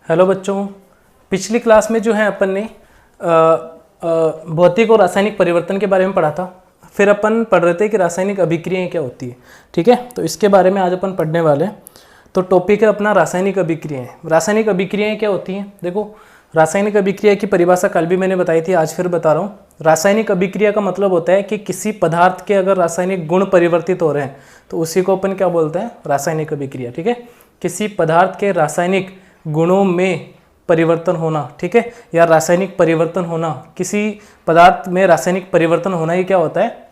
Hello बच्चों, पिछली class में जो है अपन ने भौतिक और रासायनिक परिवर्तन के बारे में पढ़ा था। फिर अपन पढ़ रहे थे कि रासायनिक अभिक्रियाएं क्या होती है। ठीक है, तो इसके बारे में आज अपन पढ़ने वाले हैं। तो टॉपिक है अपना रासायनिक अभिक्रियाएं। रासायनिक अभिक्रियाएं क्या होती हैं? देखो, रासायनिक अभिक्रिया की परिभाषा कल भी मैंने बताई थी, आज फिर बता रहा हूँ। रासायनिक अभिक्रिया का मतलब होता है कि किसी पदार्थ के अगर रासायनिक गुण परिवर्तित हो रहे हैं तो उसी को अपन क्या बोलते हैं? रासायनिक अभिक्रिया। ठीक है, किसी पदार्थ के रासायनिक गुणों में परिवर्तन होना, ठीक है, या रासायनिक परिवर्तन होना, किसी पदार्थ में रासायनिक परिवर्तन होना, ये क्या होता है?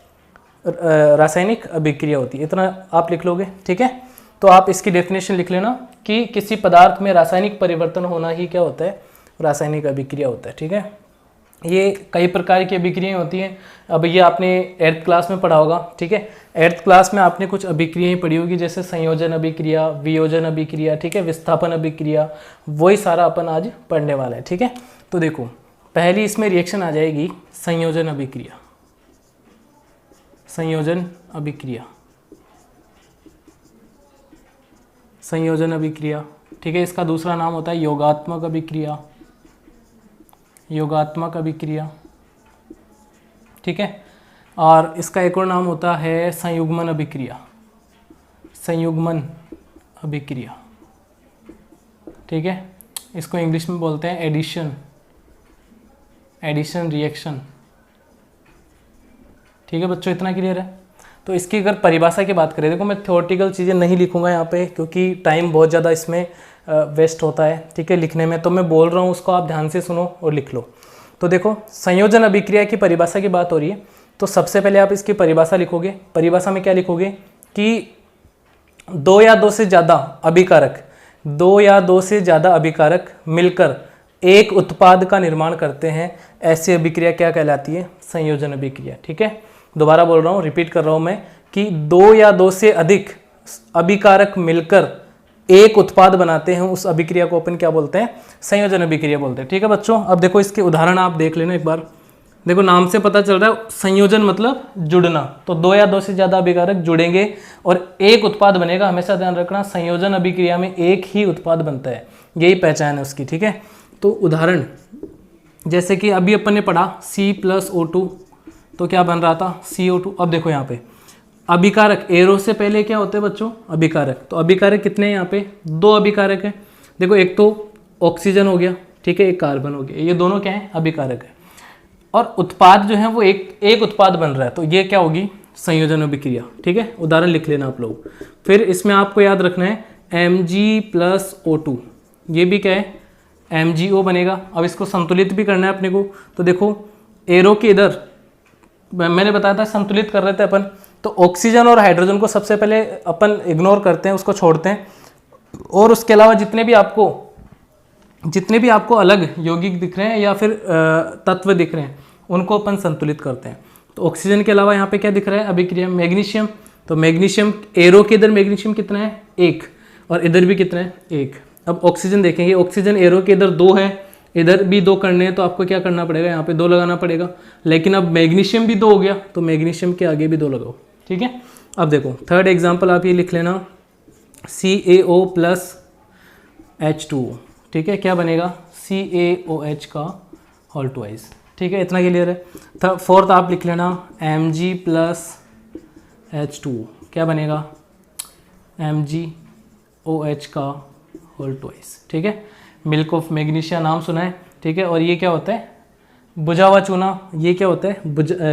रासायनिक अभिक्रिया होती है। इतना आप लिख लोगे, ठीक है। तो आप इसकी डेफिनेशन लिख लेना कि किसी पदार्थ में रासायनिक परिवर्तन होना ही क्या होता है? रासायनिक अभिक्रिया होता है। ठीक है, ये कई प्रकार की अभिक्रियाएं होती हैं। अब ये आपने 8th क्लास में पढ़ा होगा। ठीक है, 8th क्लास में आपने कुछ अभिक्रियाएं पढ़ी होगी, जैसे संयोजन अभिक्रिया, वियोजन अभिक्रिया, ठीक है, विस्थापन अभिक्रिया। वही सारा अपन आज पढ़ने वाला है। ठीक है, तो देखो, पहली इसमें रिएक्शन आ जाएगी संयोजन अभिक्रिया। संयोजन अभिक्रिया, संयोजन अभिक्रिया, ठीक है। इसका दूसरा नाम होता है योगात्मक अभिक्रिया, योगात्मक अभिक्रिया, ठीक है। और इसका एक और नाम होता है संयुग्मन अभिक्रिया, संयुग्मन अभिक्रिया, ठीक है। इसको इंग्लिश में बोलते हैं एडिशन, एडिशन रिएक्शन। ठीक है बच्चों, इतना क्लियर है। तो इसकी अगर परिभाषा की बात करें, देखो मैं थ्योरेटिकल चीज़ें नहीं लिखूंगा यहाँ पे क्योंकि टाइम बहुत ज़्यादा इसमें वेस्ट होता है, ठीक है, लिखने में। तो मैं बोल रहा हूँ, उसको आप ध्यान से सुनो और लिख लो। तो देखो, संयोजन अभिक्रिया की परिभाषा की बात हो रही है, तो सबसे पहले आप इसकी परिभाषा लिखोगे। परिभाषा में क्या लिखोगे कि दो या दो से ज़्यादा अभिकारक, दो या दो से ज़्यादा अभिकारक मिलकर एक उत्पाद का निर्माण करते हैं, ऐसी अभिक्रिया क्या कहलाती है? संयोजन अभिक्रिया। ठीक है, दोबारा बोल रहा हूँ, रिपीट कर रहा हूँ मैं कि दो या दो से अधिक अभिकारक मिलकर एक उत्पाद बनाते हैं, उस अभिक्रिया को अपन क्या बोलते हैं? संयोजन अभिक्रिया बोलते हैं। ठीक है बच्चों, अब देखो इसके उदाहरण आप देख लेना एक बार। देखो, नाम से पता चल रहा है संयोजन मतलब जुड़ना, तो दो या दो से ज़्यादा अभिकारक जुड़ेंगे और एक उत्पाद बनेगा। हमेशा ध्यान रखना, संयोजन अभिक्रिया में एक ही उत्पाद बनता है, यही पहचान है उसकी। ठीक है, तो उदाहरण जैसे कि अभी अपन ने पढ़ा C+O2, तो क्या बन रहा था? CO2। अब देखो यहाँ पे अभिकारक, एरो से पहले क्या होते हैं बच्चों? अभिकारक। तो अभिकारक कितने हैं यहाँ पे? दो अभिकारक हैं। देखो, एक तो ऑक्सीजन हो गया, ठीक है, एक कार्बन हो गया, ये दोनों क्या है? अभिकारक है। और उत्पाद जो है वो एक उत्पाद बन रहा है, तो ये क्या होगी? संयोजन अभिक्रिया। ठीक है, उदाहरण लिख लेना आप लोग। फिर इसमें आपको याद रखना है Mg+O2, ये भी क्या है? MgO बनेगा। अब इसको संतुलित भी करना है अपने को। तो देखो, एरो के इधर मैंने बताया था संतुलित कर रहे थे अपन, तो ऑक्सीजन और हाइड्रोजन को सबसे पहले अपन इग्नोर करते हैं, उसको छोड़ते हैं, और उसके अलावा जितने भी आपको अलग यौगिक दिख रहे हैं या फिर तत्व दिख रहे हैं, उनको अपन संतुलित करते हैं। तो ऑक्सीजन के अलावा यहाँ पे क्या दिख रहा है अभिक्रिया? मैग्नीशियम। तो मैग्नीशियम, एरो के इधर मैग्नीशियम कितना है? 1, और इधर भी कितना है? 1। अब ऑक्सीजन देखेंगे, ऑक्सीजन एरो के इधर 2 है, इधर भी 2 करने हैं, तो आपको क्या करना पड़ेगा? यहाँ पे 2 लगाना पड़ेगा। लेकिन अब मैग्नीशियम भी 2 हो गया, तो मैग्नीशियम के आगे भी 2 लगाओ। ठीक है, अब देखो थर्ड एग्जांपल आप ये लिख लेना, CaO+H2O। ठीक है, क्या बनेगा? CaOH का होल ट्वाइस। ठीक है, इतना क्लियर है। फोर्थ आप लिख लेना Mg+H2O, क्या बनेगा? MgOH का होल ट्वाइस। ठीक है, मिल्क ऑफ मैग्नीशिया नाम सुना है, ठीक है। और ये क्या होता है? बुझा हुआ चूना। ये क्या होता है?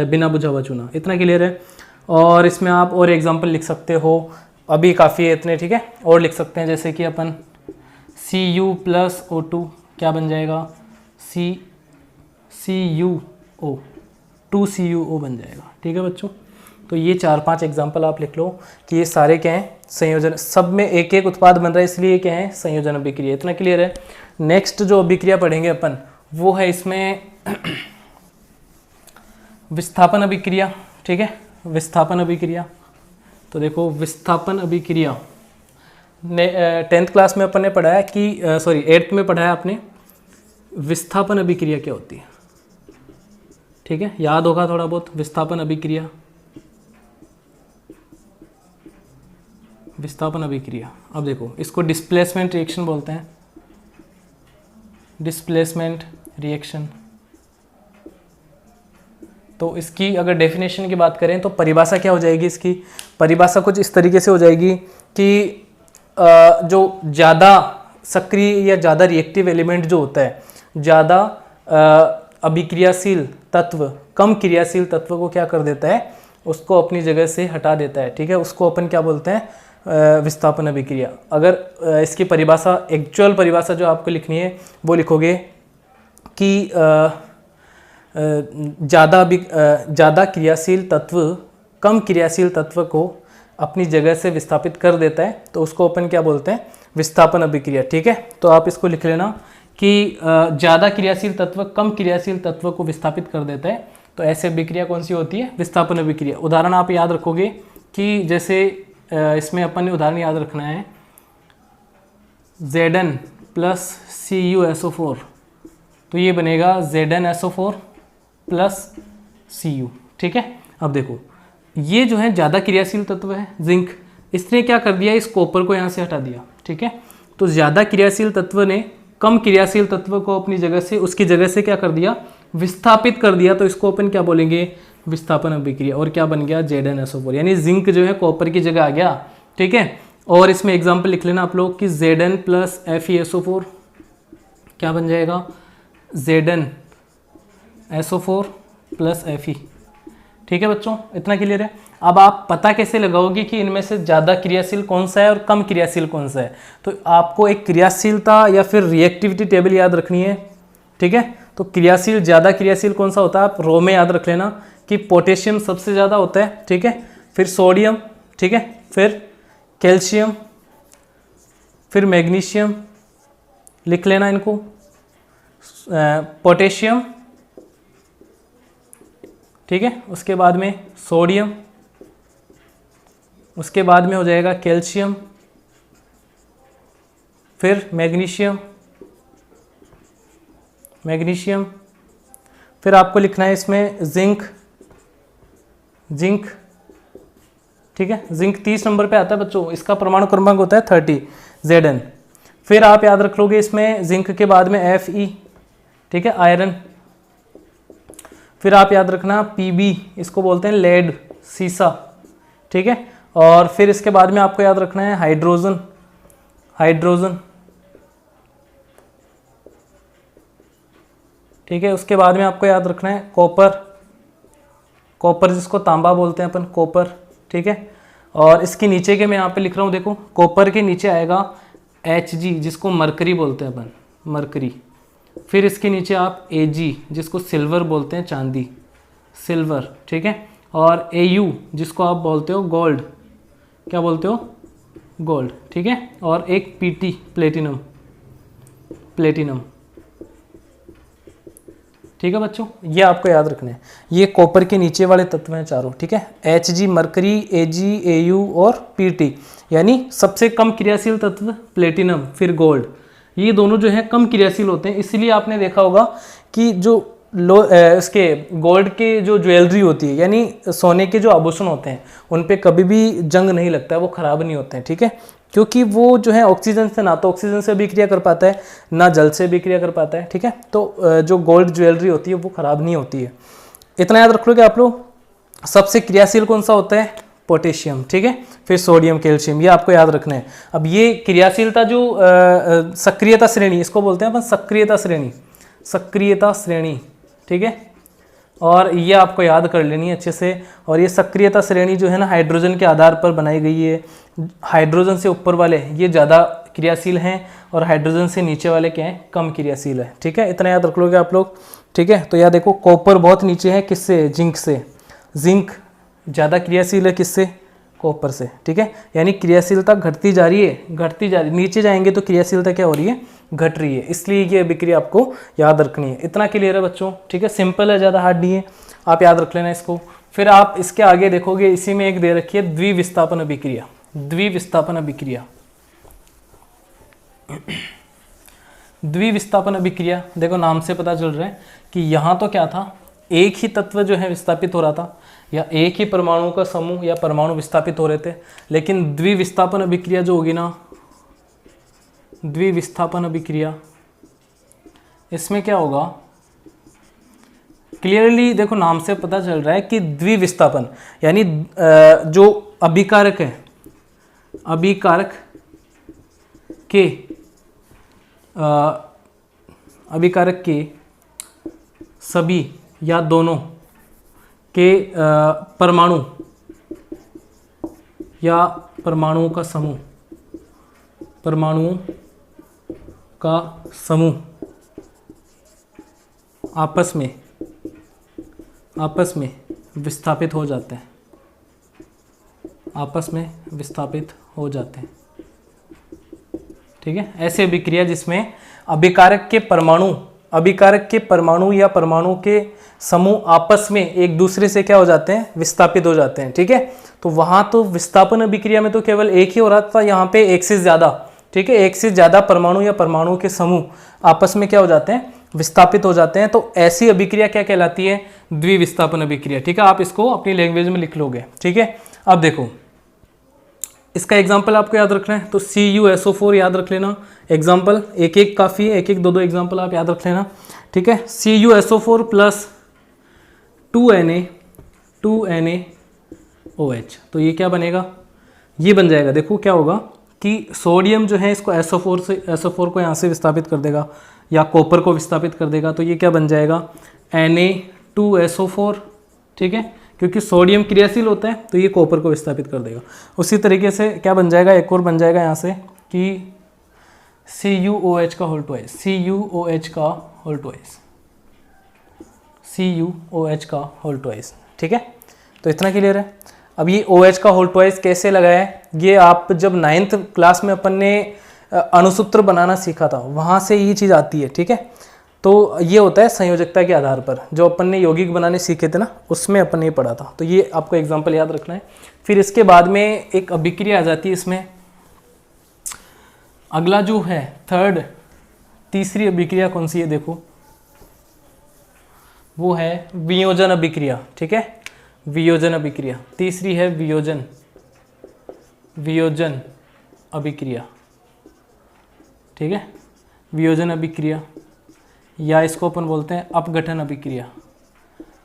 बिना बुझा हुआ चूना। इतना क्लियर है। और इसमें आप और एग्जांपल लिख सकते हो, अभी काफ़ी है इतने, ठीक है। और लिख सकते हैं जैसे कि अपन Cu+O2 क्या बन जाएगा? CuO, 2CuO बन जाएगा। ठीक है बच्चों, तो ये 4-5 एग्जाम्पल आप लिख लो कि ये सारे क्या हैं? संयोजन। सब में एक एक उत्पाद बन रहा है, इसलिए क्या है? संयोजन अभिक्रिया। इतना क्लियर है। नेक्स्ट जो अभिक्रिया पढ़ेंगे अपन, वो है इसमें विस्थापन अभिक्रिया। ठीक है, विस्थापन अभिक्रिया। तो देखो, विस्थापन अभिक्रिया 10th क्लास में अपन ने पढ़ा है कि 8th में पढ़ा है आपने, विस्थापन अभिक्रिया क्या होती है। ठीक है, याद होगा थोड़ा बहुत। विस्थापन अभिक्रिया, विस्थापन अभिक्रिया। अब देखो, इसको डिस्प्लेसमेंट रिएक्शन बोलते हैं। Displacement reaction. तो इसकी अगर डेफिनेशन की बात करें तो परिभाषा क्या हो जाएगी, इसकी परिभाषा कुछ इस तरीके से हो जाएगी कि जो ज़्यादा सक्रिय या ज़्यादा रिएक्टिव एलिमेंट जो होता है, ज़्यादा अभिक्रियाशील तत्व कम क्रियाशील तत्व को क्या कर देता है, उसको अपनी जगह से हटा देता है। ठीक है, उसको अपन क्या बोलते हैं, विस्थापन अभिक्रिया। अगर इसकी परिभाषा, एक्चुअल परिभाषा जो आपको लिखनी है वो लिखोगे कि ज़्यादा क्रियाशील तत्व कम क्रियाशील तत्व को अपनी जगह से विस्थापित कर देता है, तो उसको अपन क्या बोलते हैं, विस्थापन अभिक्रिया। ठीक है, तो आप इसको लिख लेना कि ज़्यादा क्रियाशील तत्व कम क्रियाशील तत्व को विस्थापित कर देता है, तो ऐसे अभिक्रिया कौन सी होती है, विस्थापन अभिक्रिया। उदाहरण आप याद रखोगे कि जैसे इसमें अपन ने उदाहरण याद रखना है Zn प्लस CuSO4, तो ये बनेगा ZnSO4 प्लस Cu। ठीक है, अब देखो ये जो है ज़्यादा क्रियाशील तत्व है जिंक, इसने क्या कर दिया, इस कॉपर को यहाँ से हटा दिया। ठीक है, तो ज़्यादा क्रियाशील तत्व ने कम क्रियाशील तत्व को अपनी जगह से, उसकी जगह से क्या कर दिया, विस्थापित कर दिया, तो इसको अपन क्या बोलेंगे, विस्थापन अभिक्रिया। और क्या बन गया, ZnSO4, यानी जिंक जो है कॉपर की जगह आ गया। ठीक है, और इसमें एग्जांपल लिख लेना आप लोग कि Zn प्लस FeSO4 क्या बन जाएगा, ZnSO4 प्लस Fe। ठीक है बच्चों, इतना क्लियर है। अब आप पता कैसे लगाओगे कि इनमें से ज़्यादा क्रियाशील कौन सा है और कम क्रियाशील कौन सा है, तो आपको एक क्रियाशीलता या फिर रिएक्टिविटी टेबल याद रखनी है। ठीक है, तो क्रियाशील, ज़्यादा क्रियाशील कौन सा होता है, आप रो में याद रख लेना कि पोटेशियम सबसे ज़्यादा होता है। ठीक है, फिर सोडियम, ठीक है, फिर कैल्शियम, फिर मैग्नीशियम, लिख लेना इनको, पोटेशियम, ठीक है, उसके बाद में सोडियम, उसके बाद में हो जाएगा कैल्शियम, फिर मैग्नीशियम, फिर आपको लिखना है इसमें जिंक। ठीक है, जिंक 30 नंबर पे आता है बच्चों, इसका परमाणु क्रमांक होता है 30 Zn। फिर आप याद रख लोगे इसमें जिंक के बाद में Fe, ठीक है, आयरन। फिर आप याद रखना Pb, इसको बोलते हैं लेड, सीसा। ठीक है, और फिर इसके बाद में आपको याद रखना है हाइड्रोजन। ठीक है, उसके बाद में आपको याद रखना है कॉपर जिसको तांबा बोलते हैं अपन, कॉपर। ठीक है, और इसके नीचे के मैं यहाँ पे लिख रहा हूँ, देखो कॉपर के नीचे आएगा Hg जिसको मरकरी बोलते हैं अपन, मरकरी। फिर इसके नीचे आप Ag जिसको सिल्वर बोलते हैं, चांदी, सिल्वर। ठीक है, और Au जिसको आप बोलते हो गोल्ड, क्या बोलते हो, गोल्ड। ठीक है, और एक Pt, प्लेटिनम। ठीक है बच्चों, ये आपको याद रखना है, ये कॉपर के नीचे वाले तत्व हैं चारों। ठीक है, Hg मरकरी, Ag, Au और Pt, यानी सबसे कम क्रियाशील तत्व प्लेटिनम, फिर गोल्ड। ये दोनों जो है कम क्रियाशील होते हैं, इसलिए आपने देखा होगा कि जो इसके गोल्ड के जो ज्वेलरी होती है, यानी सोने के जो आभूषण होते हैं, उन पे कभी भी जंग नहीं लगता है, वो ख़राब नहीं होते हैं। ठीक है, क्योंकि वो जो है ऑक्सीजन से, ना तो ऑक्सीजन से अभिक्रिया कर पाता है, ना जल से अभिक्रिया कर पाता है। ठीक है, तो जो गोल्ड ज्वेलरी होती है वो ख़राब नहीं होती है। इतना याद रख लो कि आप लोग, सबसे क्रियाशील कौन सा होता है, पोटेशियम। ठीक है, फिर सोडियम, कैल्शियम, ये आपको याद रखना है। अब ये क्रियाशीलता जो सक्रियता श्रेणी, इसको बोलते हैं अपन सक्रियता श्रेणी। ठीक है, और ये आपको याद कर लेनी है अच्छे से। और ये सक्रियता श्रेणी जो है ना, हाइड्रोजन के आधार पर बनाई गई है। हाइड्रोजन से ऊपर वाले ये ज़्यादा क्रियाशील हैं और हाइड्रोजन से नीचे वाले क्या हैं, कम क्रियाशील है। ठीक है, इतना याद रख लोगे आप लोग। ठीक है, तो याद देखो कॉपर बहुत नीचे है, किससे, जिंक से। जिंक ज़्यादा क्रियाशील है किससे, कॉपर से। ठीक है, यानी क्रियाशीलता घटती जा रही है, नीचे जाएंगे तो क्रियाशीलता क्या हो रही है, घट रही है। इसलिए ये अभिक्रिया आपको याद रखनी है। इतना क्लियर है बच्चों। ठीक है, सिंपल है, ज़्यादा हार्ड नहीं है, आप याद रख लेना इसको। फिर आप इसके आगे देखोगे, इसी में एक दे रखी है द्विविस्थापन अभिक्रिया। द्विविस्थापन अभिक्रिया, देखो नाम से पता चल रहा है कि यहाँ तो क्या था, एक ही तत्व जो है विस्थापित हो रहा था, या एक ही परमाणु का समूह या परमाणु विस्थापित हो रहे थे। लेकिन द्विविस्थापन अभिक्रिया जो होगी ना, द्विविस्थापन अभिक्रिया, इसमें क्या होगा, क्लियरली देखो नाम से पता चल रहा है कि द्विविस्थापन, यानी जो अभिकारक है, अभिकारक के अभिकारक के सभी या दोनों के परमाणु या परमाणुओं का समूह, परमाणुओं का समूह आपस में विस्थापित हो जाते हैं, आपस में विस्थापित हो जाते हैं। ठीक है, ऐसे अभिक्रिया जिसमें अभिकारक के परमाणु या परमाणु के समूह आपस में एक दूसरे से क्या हो जाते हैं, विस्थापित हो जाते हैं। ठीक है, तो वहां तो विस्थापन अभिक्रिया में तो केवल एक ही हो रहा था, यहाँ पे एक से ज्यादा, ठीक है, एक से ज्यादा परमाणु या परमाणु के समूह आपस में क्या हो जाते हैं, विस्थापित हो जाते हैं। तो ऐसी अभिक्रिया क्या कहलाती है, द्विविस्थापन अभिक्रिया। ठीक है, आप इसको अपनी लैंग्वेज में लिख लोगे। ठीक है, अब देखो इसका एग्जाम्पल आपको याद रखना है, तो CuSO4 याद रख लेना। एग्जाम्पल एक एक काफ़ी है, एक एक दो एग्जाम्पल आप याद रख लेना। ठीक है, CuSO4 प्लस 2NaOH, तो ये क्या बनेगा, ये बन जाएगा। देखो क्या होगा कि सोडियम जो है इसको SO4 को यहाँ से विस्थापित कर देगा या कॉपर को विस्थापित कर देगा, तो ये क्या बन जाएगा, Na2SO4। ठीक है, क्योंकि सोडियम क्रियाशील होता है तो ये कॉपर को विस्थापित कर देगा। उसी तरीके से क्या बन जाएगा, एक और बन जाएगा यहाँ से कि CuOH का होल ट्वाइस, CuOH का होल ट्वाइस, CuOH का होल ट्वाइस। ठीक है, तो इतना क्लियर है। अब ये OH का होल ट्वाइस कैसे लगाया है, ये आप जब 9th क्लास में अपन ने अणुसूत्र बनाना सीखा था, वहाँ से ये चीज़ आती है। ठीक है, तो ये होता है संयोजकता के आधार पर, जो अपन ने यौगिक बनाने सीखे थे ना, उसमें अपन ने पढ़ा था। तो ये आपको एग्जाम्पल याद रखना है। फिर इसके बाद में एक अभिक्रिया आ जाती है इसमें, अगला जो है तीसरी अभिक्रिया कौन सी है, देखो वो है वियोजन अभिक्रिया। ठीक है, वियोजन अभिक्रिया तीसरी है, वियोजन अभिक्रिया। ठीक है, वियोजन अभिक्रिया, या इसको अपन बोलते हैं अपघटन अभिक्रिया,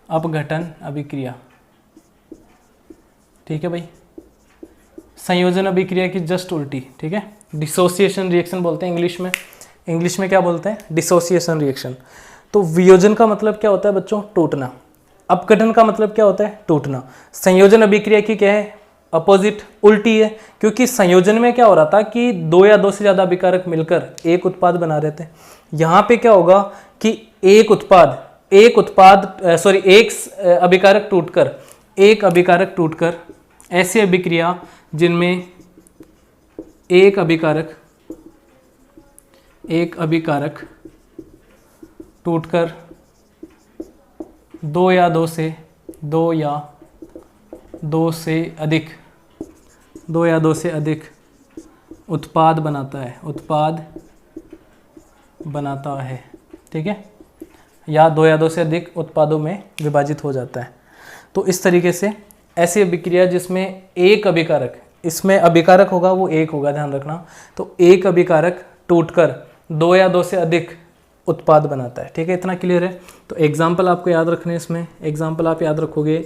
अपघटन अभिक्रिया। ठीक है भाई, संयोजन अभिक्रिया की जस्ट उल्टी। ठीक है, डिसोसिएशन रिएक्शन बोलते हैं इंग्लिश में क्या बोलते हैं, डिसोसिएशन रिएक्शन। तो वियोजन का मतलब क्या होता है बच्चों, टूटना। अपघटन का मतलब क्या होता है, टूटना। संयोजन अभिक्रिया की क्या है, अपोजिट, उल्टी है। क्योंकि संयोजन में क्या हो रहा था कि दो या दो से ज्यादा अभिकारक मिलकर एक उत्पाद बना रहे थे। यहाँ पे क्या होगा कि एक अभिकारक टूटकर ऐसी अभिक्रिया जिनमें एक अभिकारक टूटकर दो या दो से अधिक उत्पाद बनाता है। ठीक है, या दो से अधिक उत्पादों में विभाजित हो जाता है। तो इस तरीके से ऐसी अभिक्रिया जिसमें एक अभिकारक, इसमें अभिकारक होगा वो एक होगा, ध्यान रखना। तो एक अभिकारक टूटकर दो या दो से अधिक उत्पाद बनाता है। ठीक है, इतना क्लियर है। तो एग्जाम्पल आपको याद रखने हैं इसमें, एग्जाम्पल आप याद रखोगे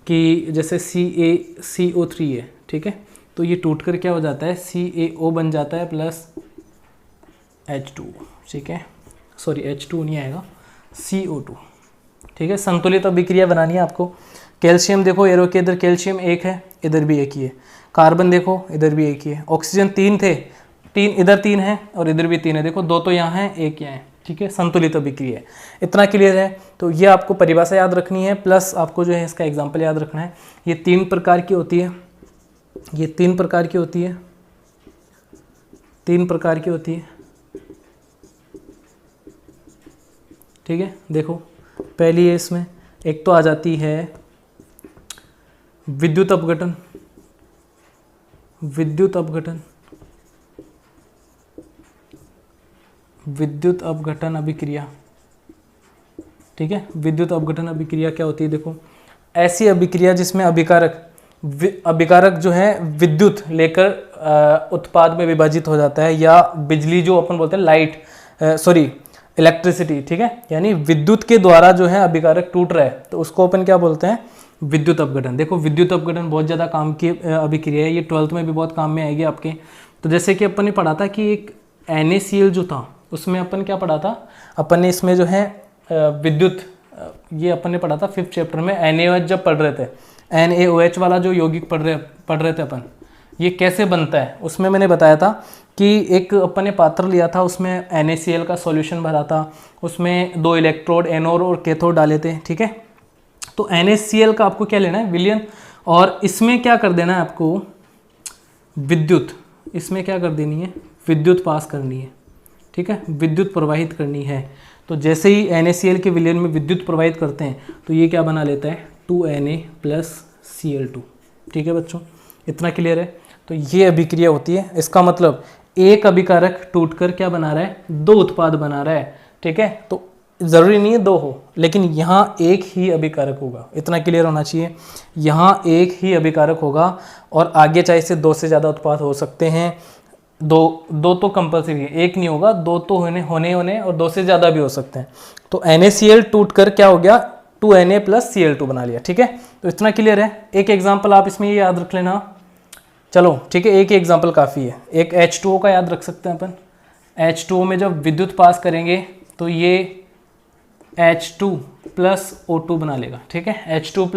कि जैसे CaCO3 है। ठीक है, तो ये टूटकर क्या हो जाता है, CaO बन जाता है प्लस H2। ठीक है, सॉरी H2 नहीं आएगा, CO2। ठीक है, संतुलित अभिक्रिया बनानी है आपको। कैल्शियम देखो, एरो के इधर कैल्शियम एक है, इधर भी एक ही है। कार्बन देखो, इधर भी एक ही है। ऑक्सीजन 3 थे, इधर 3 है और इधर भी 3 है। देखो 2 तो यहाँ है, एक यहाँ है। ठीक है, संतुलित अभिक्रिया है। इतना क्लियर है। तो ये आपको परिभाषा याद रखनी है, प्लस आपको जो है इसका एग्जाम्पल याद रखना है। ये 3 प्रकार की होती है, ये 3 प्रकार की होती है, 3 प्रकार की होती है। ठीक है, देखो पहली है इसमें, एक तो आ जाती है विद्युत अपघटन, विद्युत अपघटन अभिक्रिया। ठीक है, विद्युत अपघटन अभिक्रिया क्या होती है, देखो ऐसी अभिक्रिया जिसमें अभिकारक जो है विद्युत लेकर उत्पाद में विभाजित हो जाता है, या बिजली जो अपन बोलते हैं लाइट, इलेक्ट्रिसिटी, ठीक है, यानी विद्युत के द्वारा जो है अभिकारक टूट रहा है तो उसको अपन क्या बोलते हैं, विद्युत अपघटन। देखो विद्युत अपघटन बहुत ज़्यादा काम की अभिक्रिया है, ये 12th में भी बहुत काम में आएगी आपके। तो जैसे कि अपन ने पढ़ा था कि एक NaCl जो था उसमें अपन क्या पढ़ा था, अपन ने इसमें जो है विद्युत, ये अपन ने पढ़ा था 5th चैप्टर में NaOH जब पढ़ रहे थे, NaOH वाला जो यौगिक पढ़ रहे थे अपन, ये कैसे बनता है उसमें मैंने बताया था कि एक अपन ने पात्र लिया था, उसमें NaCl का सॉल्यूशन भरा था, उसमें 2 इलेक्ट्रोड एनोड और कैथोड डाले थे, ठीक है। तो NaCl का आपको क्या लेना है, विलयन, और इसमें क्या कर देना है आपको, विद्युत, इसमें क्या कर देनी है, विद्युत पास करनी है, ठीक है, विद्युत प्रवाहित करनी है। तो जैसे ही NaCl के विलयन में विद्युत प्रवाहित करते हैं तो ये क्या बना लेता है, 2Na + Cl2, ठीक है बच्चों, इतना क्लियर है। तो ये अभिक्रिया होती है, इसका मतलब एक अभिकारक टूटकर क्या बना रहा है, 2 उत्पाद बना रहा है, ठीक है। तो ज़रूरी नहीं है 2 हो, लेकिन यहाँ एक ही अभिकारक होगा, इतना क्लियर होना चाहिए, यहाँ एक ही अभिकारक होगा और आगे चाहे से 2 से ज़्यादा उत्पाद हो सकते हैं, दो तो कंपलसरी है, एक नहीं होगा, 2 तो होने और 2 से ज़्यादा भी हो सकते हैं। तो NaCl टूटकर क्या हो गया, 2Na + Cl2 बना लिया, ठीक है। तो इतना क्लियर है। एक एग्जाम्पल आप इसमें ये याद रख लेना, चलो ठीक है, एक ही एग्जाम्पल काफ़ी है। एक H2O का याद रख सकते हैं अपन, H2O में जब विद्युत पास करेंगे तो ये H2 + O2 बना लेगा, ठीक है, H2 +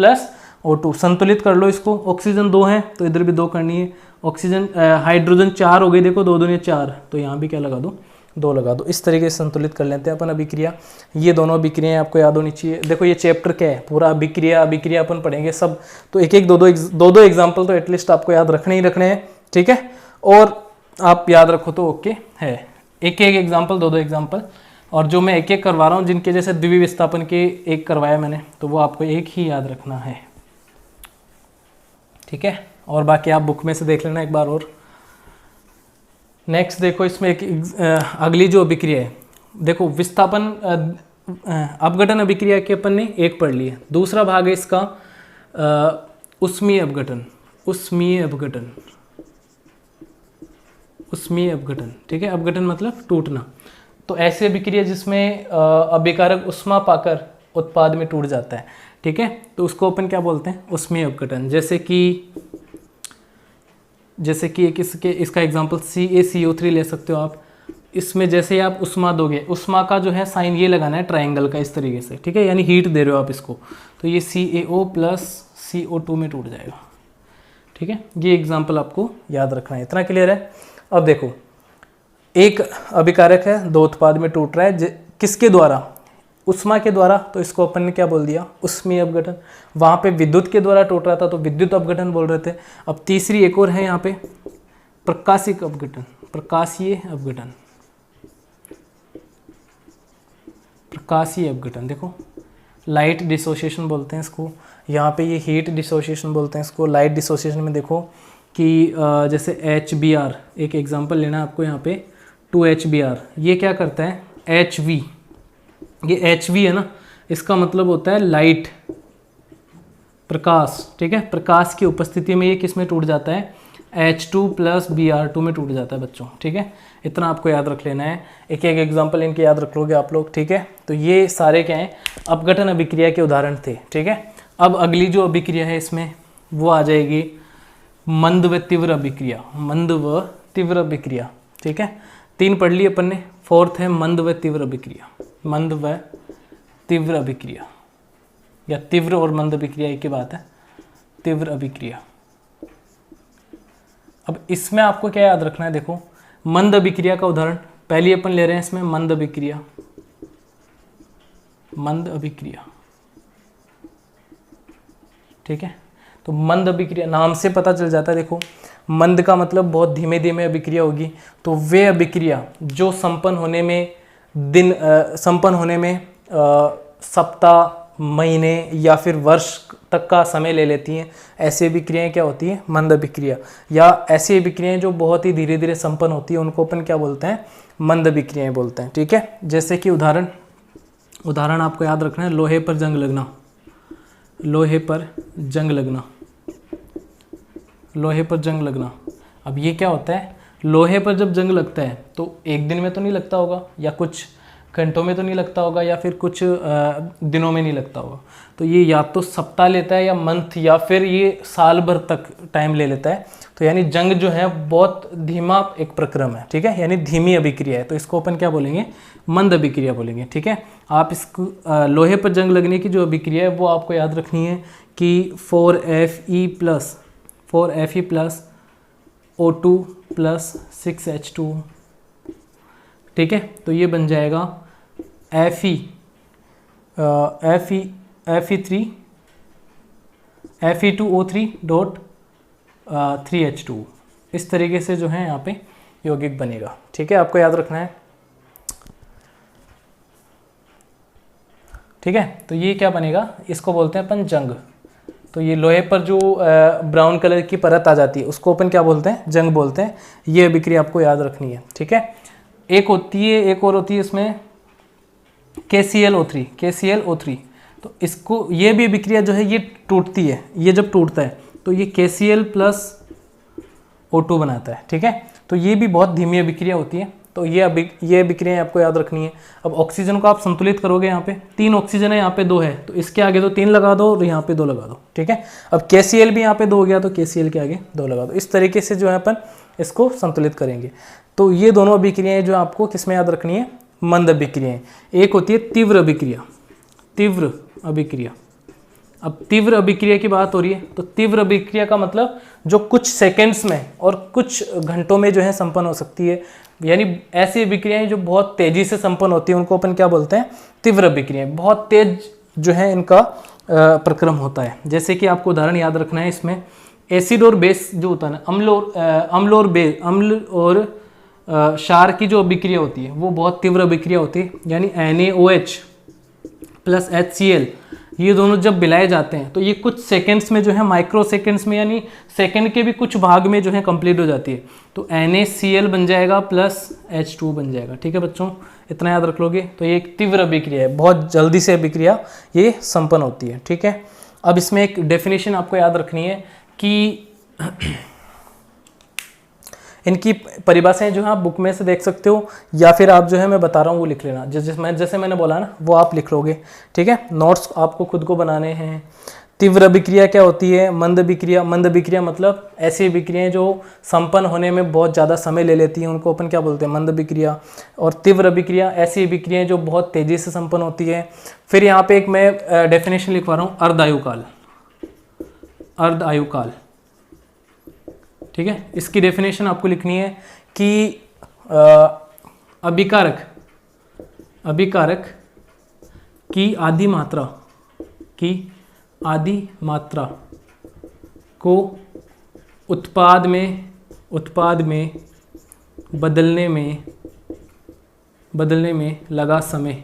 O2, संतुलित कर लो इसको, ऑक्सीजन 2 है तो इधर भी 2 करनी है, ऑक्सीजन हाइड्रोजन 4 हो गई, देखो 2 दूनी 4, तो यहाँ भी क्या लगा दो, 2 लगा दो। इस तरीके से संतुलित कर लेते हैं अपन अभिक्रिया। ये दोनों अभिक्रियाएं आपको याद होनी चाहिए। देखो ये चैप्टर क्या है, पूरा अभिक्रिया अपन पढ़ेंगे सब, तो एक दो एग्जाम्पल तो एटलीस्ट आपको याद रखने ही रखने हैं, ठीक है। और आप याद रखो तो ओके है, एक एग्जाम्पल, 2 एग्जाम्पल, और जो मैं एक करवा रहा हूँ, जिनके जैसे द्वितीय विस्थापन के एक करवाया मैंने, तो वो आपको एक ही याद रखना है, ठीक है। और बाकी आप बुक में से देख लेना एक बार और। नेक्स्ट देखो, इसमें एक अगली जो अभिक्रिया है, देखो विस्थापन अपघटन अभिक्रिया के अपन ने एक पढ़ ली है। दूसरा भाग है इसका उष्मीय अपघटन, ठीक है। अपघटन मतलब टूटना। तो ऐसी अभिक्रिया जिसमें अभिकारक उष्मा पाकर उत्पाद में टूट जाता है, ठीक है, तो उसको अपन क्या बोलते हैं, उष्मीय अपघटन। जैसे कि एक इसका एग्जांपल CaCO3 ले सकते हो आप। इसमें जैसे आप उष्मा दोगे, उष्मा का जो है साइन ये लगाना है ट्रायंगल का, इस तरीके से, ठीक है, यानी हीट दे रहे हो आप इसको, तो ये CaO + CO2 में टूट जाएगा, ठीक है। ये एग्जांपल आपको याद रखना है, इतना क्लियर है। अब देखो, एक अभिकारक है, 2 उत्पाद में टूट रहा है, किसके द्वारा, उष्मा के द्वारा, तो इसको अपन ने क्या बोल दिया, उष्मीय अपघटन। वहाँ पे विद्युत के द्वारा टूट रहा था तो विद्युत अपघटन बोल रहे थे। अब तीसरी एक और है यहाँ पे, प्रकाशीय अपघटन, देखो लाइट डिसोसिएशन बोलते हैं इसको, यहाँ पे ये हीट डिसोसिएशन बोलते हैं इसको। लाइट डिसोसिएशन में देखो कि जैसे HBr, एक एग्जांपल लेना है आपको यहाँ पे, 2HBr, ये क्या करता है, HV, ये HV है ना, इसका मतलब होता है लाइट, प्रकाश, ठीक है। प्रकाश की उपस्थिति में ये किस में टूट जाता है, H2 + Br2 में टूट जाता है बच्चों, ठीक है। इतना आपको याद रख लेना है, एक एग्जांपल इनके याद रख लोगे आप लोग, ठीक है। तो ये सारे क्या हैं, अपघटन अभिक्रिया के उदाहरण थे, ठीक है। अब अगली जो अभिक्रिया है इसमें वो आ जाएगी मंद व तीव्र अभिक्रिया, ठीक है। 3 पढ़ ली अपन ने, 4th है मंद व तीव्र अभिक्रिया, या तीव्र और मंद अभिक्रिया एक ही बात है, तीव्र अभिक्रिया। अब इसमें आपको क्या याद रखना है, देखो मंद अभिक्रिया का उदाहरण पहले अपन ले रहे हैं इसमें, मंद अभिक्रिया, ठीक है। तो मंद अभिक्रिया नाम से पता चल जाता है, देखो मंद का मतलब बहुत धीमे धीमे अभिक्रिया होगी, तो वे अभिक्रिया जो संपन्न होने में सप्ताह, महीने या फिर वर्ष तक का समय ले लेती हैं, ऐसी अभिक्रियाएं क्या होती हैं, मंद अभिक्रिया। या ऐसी अभिक्रियाएं जो बहुत ही धीरे धीरे संपन्न होती है उनको अपन क्या बोलते हैं, मंद अभिक्रियाएं बोलते हैं, ठीक है। जैसे कि उदाहरण आपको याद रखना है, लोहे पर जंग लगना। अब ये क्या होता है, लोहे पर जब जंग लगता है तो एक दिन में तो नहीं लगता होगा, या कुछ घंटों में तो नहीं लगता होगा या फिर कुछ दिनों में नहीं लगता होगा। तो ये या तो सप्ताह लेता है या मंथ या फिर ये साल भर तक टाइम ले लेता है। तो यानी जंग जो है बहुत धीमा एक प्रक्रम है, ठीक है, यानी धीमी अभिक्रिया है। तो इसको अपन क्या बोलेंगे, मंद अभिक्रिया बोलेंगे, ठीक है। आप इसको लोहे पर जंग लगने की जो अभिक्रिया है वो आपको याद रखनी है कि 4Fe plus O2 plus 6H2, ठीक है। तो ये बन जाएगा Fe2O3 डॉट 3H2। इस तरीके से जो है यहाँ पे यौगिक बनेगा, ठीक है, आपको याद रखना है, ठीक है। तो ये क्या बनेगा, इसको बोलते हैं अपन जंग। तो ये लोहे पर जो ब्राउन कलर की परत आ जाती है उसको अपन क्या बोलते हैं, जंग बोलते हैं। ये अभिक्रिया आपको याद रखनी है, ठीक है। एक और होती है इसमें KClO3। तो इसको, ये भी अभिक्रिया जो है ये टूटती है, ये जब टूटता है तो ये KCl प्लस O2 बनाता है, ठीक है। तो ये भी बहुत धीमी अभिक्रिया होती है। तो ये अभिक्रिया आपको याद रखनी है। अब ऑक्सीजन को आप संतुलित करोगे, यहाँ पे 3 ऑक्सीजन है, यहाँ पे 2 है, तो इसके आगे तो 3 लगा दो और यहाँ पे 2 लगा दो, ठीक है। अब KCl भी यहाँ पे 2 हो गया तो KCl के आगे 2 लगा दो। इस तरीके से जो है अपन इसको संतुलित करेंगे। तो ये दोनों अभिक्रियाएं जो आपको किसमें याद रखनी है, मंद अभिक्रियाएं। एक होती है तीव्र अभिक्रिया। अब तीव्र अभिक्रिया की बात हो रही है, तो तीव्र अभिक्रिया का मतलब जो कुछ सेकंड्स में और कुछ घंटों में जो है संपन्न हो सकती है, यानी ऐसी अभिक्रियाएं जो बहुत तेजी से संपन्न होती है उनको अपन क्या बोलते हैं, तीव्र अभिक्रियाएं। बहुत तेज जो है इनका प्रक्रम होता है। जैसे कि आपको उदाहरण याद रखना है इसमें, एसिड और बेस जो होता है ना, अम्ल और क्षार की जो अभिक्रिया होती है वो बहुत तीव्र अभिक्रिया होती है। यानी NaOH प्लस HCl, ये दोनों जब मिलाए जाते हैं तो ये कुछ सेकंड्स में जो है, माइक्रो सेकंड्स में, यानी सेकंड के भी कुछ भाग में जो है कंप्लीट हो जाती है। तो NaCl बन जाएगा प्लस H2 बन जाएगा, ठीक है बच्चों, इतना याद रख लोगे। तो ये एक तीव्र अभिक्रिया है, बहुत जल्दी से अभिक्रिया ये संपन्न होती है, ठीक है। अब इसमें एक डेफिनेशन आपको याद रखनी है कि इनकी परिभाषाएं जो है आप बुक में से देख सकते हो या फिर आप जो है मैं बता रहा हूँ वो लिख लेना। जैसे मैंने बोला ना वो आप लिख लोगे, ठीक है। नोट्स आपको खुद को बनाने हैं। तीव्र अभिक्रिया क्या होती है, मंद अभिक्रिया मतलब ऐसी अभिक्रियाएं जो संपन्न होने में बहुत ज़्यादा समय ले लेती हैं उनको अपन क्या बोलते हैं, मंद अभिक्रिया। और तीव्र अभिक्रिया ऐसी अभिक्रियाएं जो बहुत तेज़ी से संपन्न होती है। फिर यहाँ पे एक मैं डेफिनेशन लिखवा रहा हूँ, अर्ध ठीक है। इसकी डेफिनेशन आपको लिखनी है कि अभिकारक की आधी मात्रा को उत्पाद में बदलने में लगा समय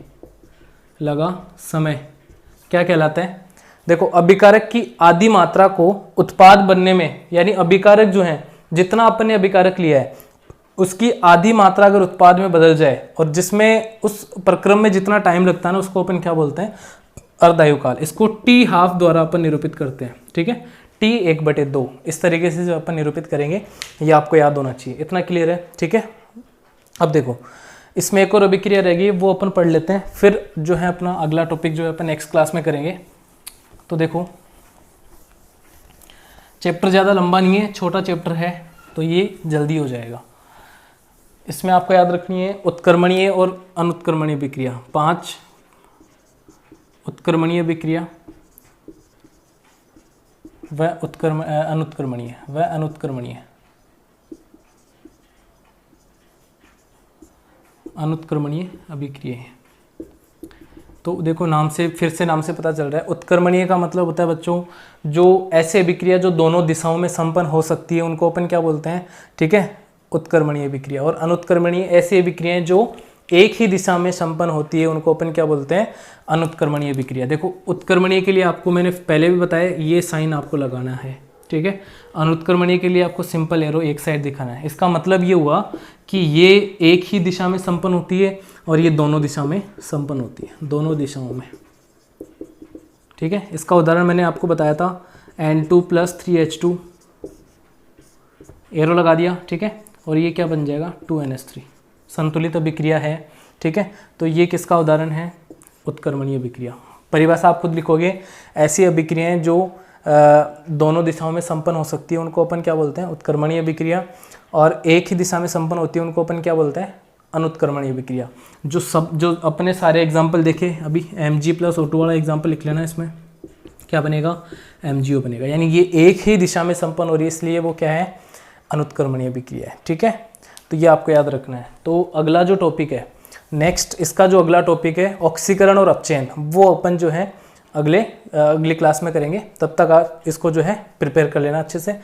क्या कहलाता है। देखो, अभिकारक की आधी मात्रा को उत्पाद बनने में, यानी अभिकारक जो है, जितना अपन ने अभिकारक लिया है उसकी आधी मात्रा अगर उत्पाद में बदल जाए और जिसमें उस प्रक्रम में जितना टाइम लगता है ना उसको अपन क्या बोलते हैं, अर्धायुकाल। इसको T½ द्वारा अपन निरूपित करते हैं, ठीक है। T1/2 इस तरीके से जो अपन निरूपित करेंगे ये आपको याद होना चाहिए। इतना क्लियर है, ठीक है। अब देखो इसमें एक और अभिक्रिया रहेगी, वो अपन पढ़ लेते हैं, फिर जो है अपना अगला टॉपिक जो है अपन नेक्स्ट क्लास में करेंगे। तो देखो चैप्टर ज़्यादा लंबा नहीं है, छोटा चैप्टर है तो ये जल्दी हो जाएगा। इसमें आपको याद रखनी है उत्क्रमणीय और अनुत्क्रमणीय अभिक्रिया। 5 उत्क्रमणीय अभिक्रिया व अनुत्क्रमणीय अभिक्रिया। तो देखो नाम से पता चल रहा है, उत्क्रमणीय का मतलब होता है बच्चों जो ऐसे अभिक्रिया जो दोनों दिशाओं में संपन्न हो सकती है उनको अपन क्या बोलते हैं, ठीक है, उत्क्रमणीय अभिक्रिया। और अनुत्क्रमणीय ऐसी अभिक्रियाएं जो एक ही दिशा में संपन्न होती है उनको अपन क्या बोलते हैं, अनुत्क्रमणीय अभिक्रिया। देखो उत्क्रमणीय के लिए आपको मैंने पहले भी बताया ये साइन आपको लगाना है, ठीक है। अनुत्क्रमणीय के लिए आपको सिंपल एरो एक साइड दिखाना है। इसका मतलब ये हुआ कि ये एक ही दिशा में संपन्न होती है और ये दोनों दिशा में संपन्न होती है, दोनों दिशाओं में, ठीक है। इसका उदाहरण मैंने आपको बताया था, N2 + 3H2 एरो लगा दिया, ठीक है। और ये क्या बन जाएगा, 2NH3, संतुलित अभिक्रिया है, ठीक है। तो ये किसका उदाहरण है, उत्क्रमणीय अभिक्रिया। परिभाषा आप खुद लिखोगे, ऐसी अभिक्रियाएं जो दोनों दिशाओं में संपन्न हो सकती है उनको अपन क्या बोलते हैं, उत्क्रमणीय अभिक्रिया, और एक ही दिशा में संपन्न होती है उनको अपन क्या बोलते हैं, अनुत्क्रमणीय अभिक्रिया। जो अपने सारे एग्जाम्पल देखे अभी, Mg+O2 वाला एग्जाम्पल लिख लेना, इसमें क्या बनेगा, MgO बनेगा, यानी ये एक ही दिशा में संपन्न हो रही है, इसलिए वो क्या है, अनुत्क्रमणीय अभिक्रिया है, ठीक है। तो ये आपको याद रखना है। तो अगला जो टॉपिक है नेक्स्ट, इसका जो अगला टॉपिक है ऑक्सीकरण और अपचयन, वो अपन जो है अगली क्लास में करेंगे। तब तक आप इसको जो है प्रिपेयर कर लेना अच्छे से।